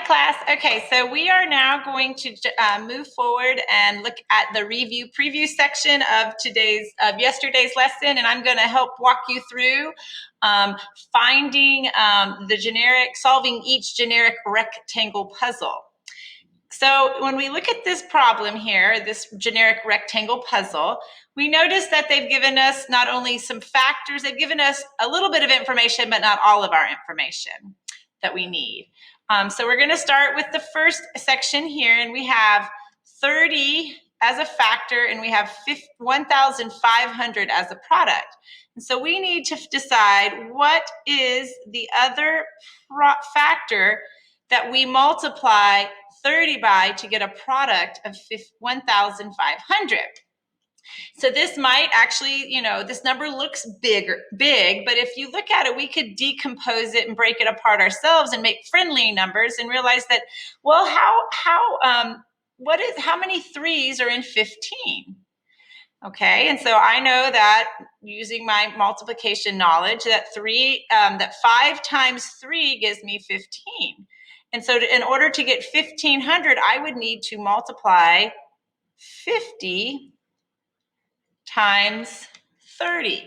class. Okay, so we are now going to move forward and look at the preview section of yesterday's lesson, and I'm going to help walk you through finding solving each generic rectangle puzzle. So when we look at this problem here, this generic rectangle puzzle, we notice that they've given us not only some factors, they've given us a little bit of information, but not all of our information that we need. So we're going to start with the first section here, and we have 30 as a factor, and we have 1,500 as a product. And so we need to decide what is the other factor that we multiply 30 by to get a product of 1,500. So this might actually, this number looks big, but if you look at it, we could decompose it and break it apart ourselves and make friendly numbers and realize that, well, how many threes are in 15? Okay, and so I know that using my multiplication knowledge that 5 times 3 gives me 15. And so in order to get 1,500, I would need to multiply 50 times 30.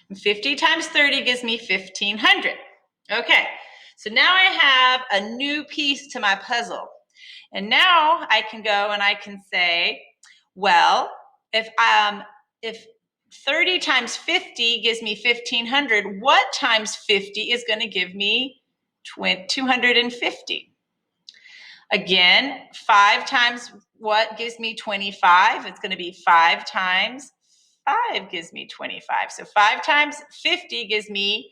And 50 times 30 gives me 1,500. Okay, so now I have a new piece to my puzzle. And now I can go and I can say, well, if 30 times 50 gives me 1,500, what times 50 is going to give me 250? Again, 5 times what gives me 25? It's going to be 5 times 5 gives me 25. So 5 times 50 gives me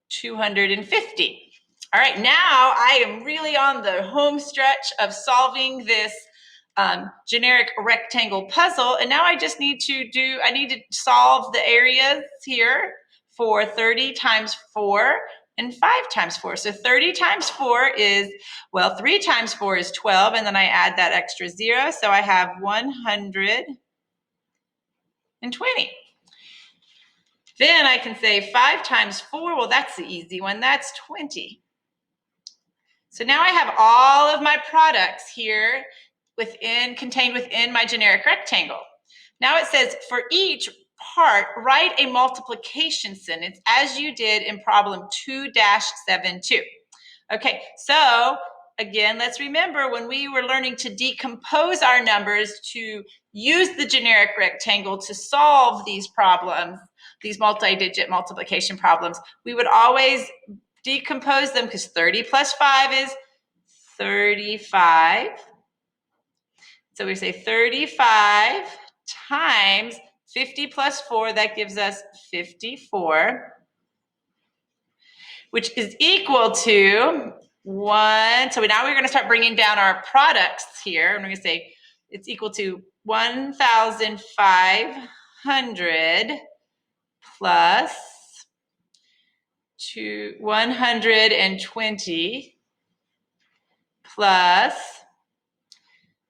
250. All right, now I am really on the home stretch of solving this generic rectangle puzzle, and now I just need to solve the areas here for 30 times 4 and 5 times 4. So 30 times 4 is, 3 times 4 is 12, and then I add that extra 0, so I have 120. Then I can say 5 times 4, well, that's the easy one, that's 20. So now I have all of my products here contained within my generic rectangle. Now it says for each part, write a multiplication sentence as you did in problem 2-72. Okay, so again, let's remember when we were learning to decompose our numbers to use the generic rectangle to solve these problems, these multi-digit multiplication problems, we would always decompose them because 30 plus 5 is 35. So we say 35 times 50 plus 4, that gives us 54, which is equal to 1. So now we're going to start bringing down our products here. And we're going to say it's equal to 1,500 plus 120 plus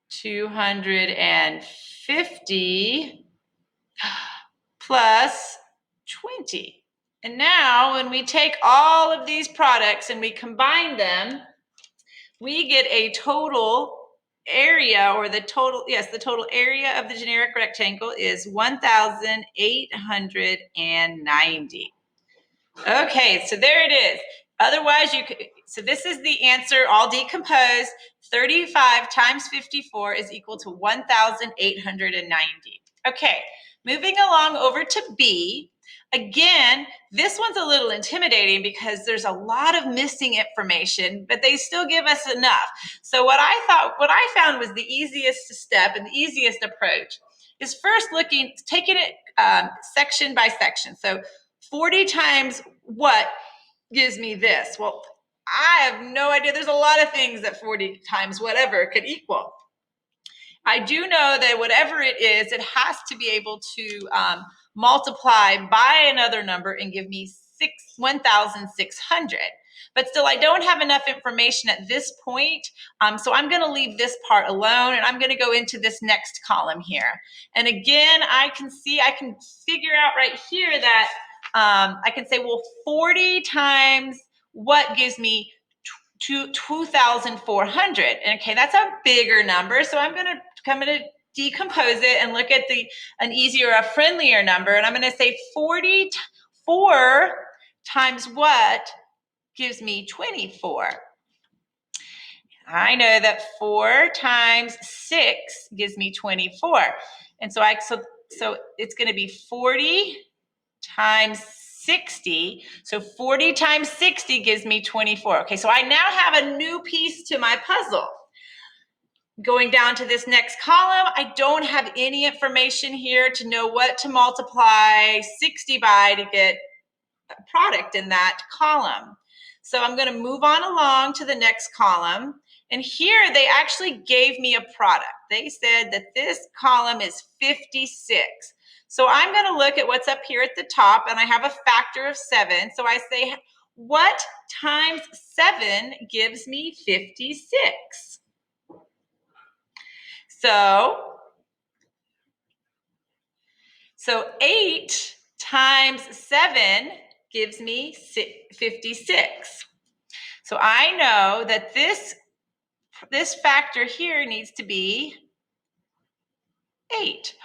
250 plus 20. And now when we take all of these products and we combine them, we get a total area, or the total area of the generic rectangle is 1,890. Okay, so there it is. Otherwise, so this is the answer, all decomposed. 35 times 54 is equal to 1,890. Okay, moving along over to B. Again, this one's a little intimidating because there's a lot of missing information, but they still give us enough. So what I found was the easiest step and the easiest approach is first taking it section by section. So 40 times what gives me this? Well, I have no idea. There's a lot of things that 40 times whatever could equal. I do know that whatever it is, it has to be able to multiply by another number and give me 1,600. But still, I don't have enough information at this point, so I'm going to leave this part alone, and I'm going to go into this next column here. And again, I can figure out right here that I can say, well, 40 times what gives me 2,400. Okay, that's a bigger number, so I'm gonna decompose it and look at an easier, a friendlier number, and I'm gonna say 44 times what gives me 24. I know that 4 times 6 gives me 24. And so it's going to be 40 times 60. So 40 times 60 gives me 24. Okay, so I now have a new piece to my puzzle. Going down to this next column, I don't have any information here to know what to multiply 60 by to get a product in that column. So I'm going to move on along to the next column. And here they actually gave me a product. They said that this column is 56. So I'm going to look at what's up here at the top, and I have a factor of 7. So I say, what times 7 gives me 56? So 8 times 7 gives me 56. So I know that this factor here needs to be 8.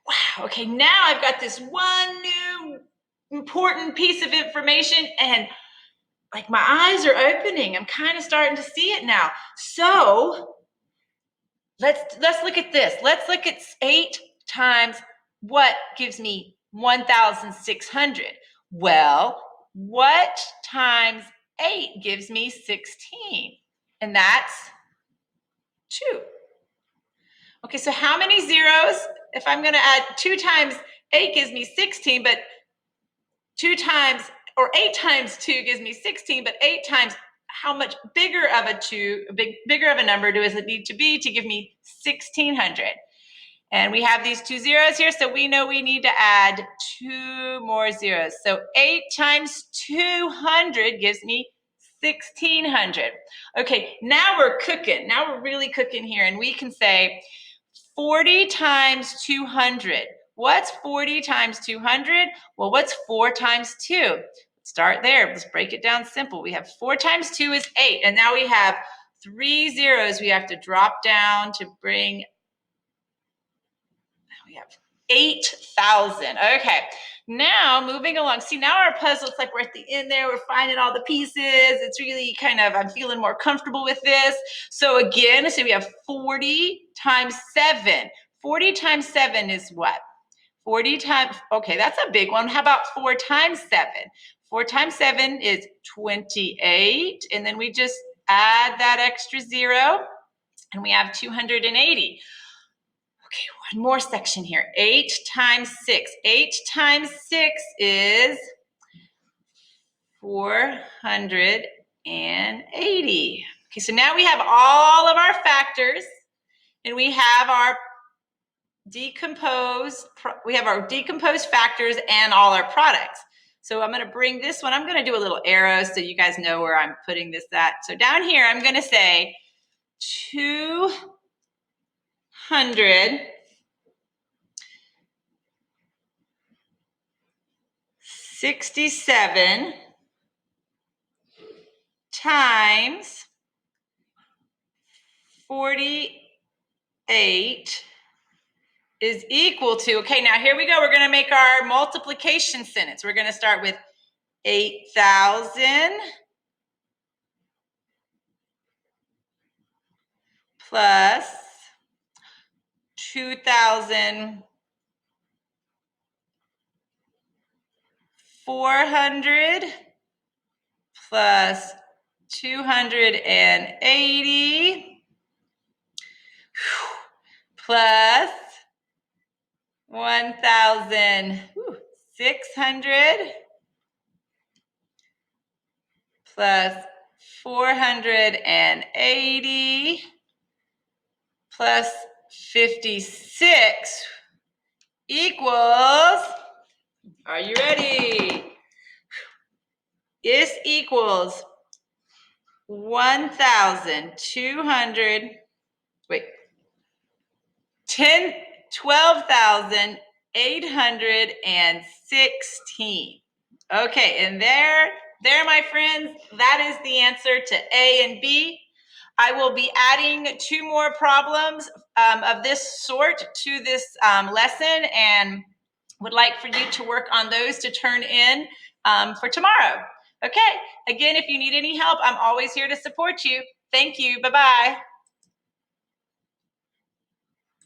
Wow, okay, now I've got this one new important piece of information, and like my eyes are opening. I'm kind of starting to see it now. So let's look at this. Let's look at 8 times what gives me 1,600. Well, what times 8 gives me 16? And that's 2. Okay, so how many zeros? If I'm going to add 2 times 8 gives me 16, but 8 times 2 gives me 16, but 8 times, how much bigger of bigger of a number does it need to be to give me 1,600? And we have these 2 zeros here, so we know we need to add 2 more zeros. So 8 times 200 gives me 1,600. Okay, now we're cooking. Now we're really cooking here, and we can say 40 times 200. What's 40 times 200? Well, what's 4 times 2? Start there. Let's break it down simple. We have 4 times 2 is 8, and now we have 3 zeros we have to drop down to bring. We have 8,000. Okay, now moving along. See, now our puzzle, it's like we're at the end there. We're finding all the pieces. It's really I'm feeling more comfortable with this. So again, so we have 40 times 7. 40 times 7 is what? 40 times, okay, that's a big one. How about 4 times 7? 4 times 7 is 28. And then we just add that extra 0, and we have 280. Okay, one more section here. 8 times 6. 8 times 6 is 480. Okay, so now we have all of our factors, and we have our decomposed factors and all our products. So I'm going to bring this one. I'm going to do a little arrow so you guys know where I'm putting this at. So down here, I'm going to say 267 times 48 is equal to, okay, now here we go. We're going to make our multiplication sentence. We're going to start with 8,000 plus 2,400 plus 280 plus 1,600 plus 480 plus 56 equals, are you ready? This equals 12,816. Okay, and there There, my friends, that is the answer to A and B. I will be adding 2 more problems of this sort to this lesson, and would like for you to work on those to turn in for tomorrow. Okay, again, if you need any help, I'm always here to support you. Thank you. Bye-bye.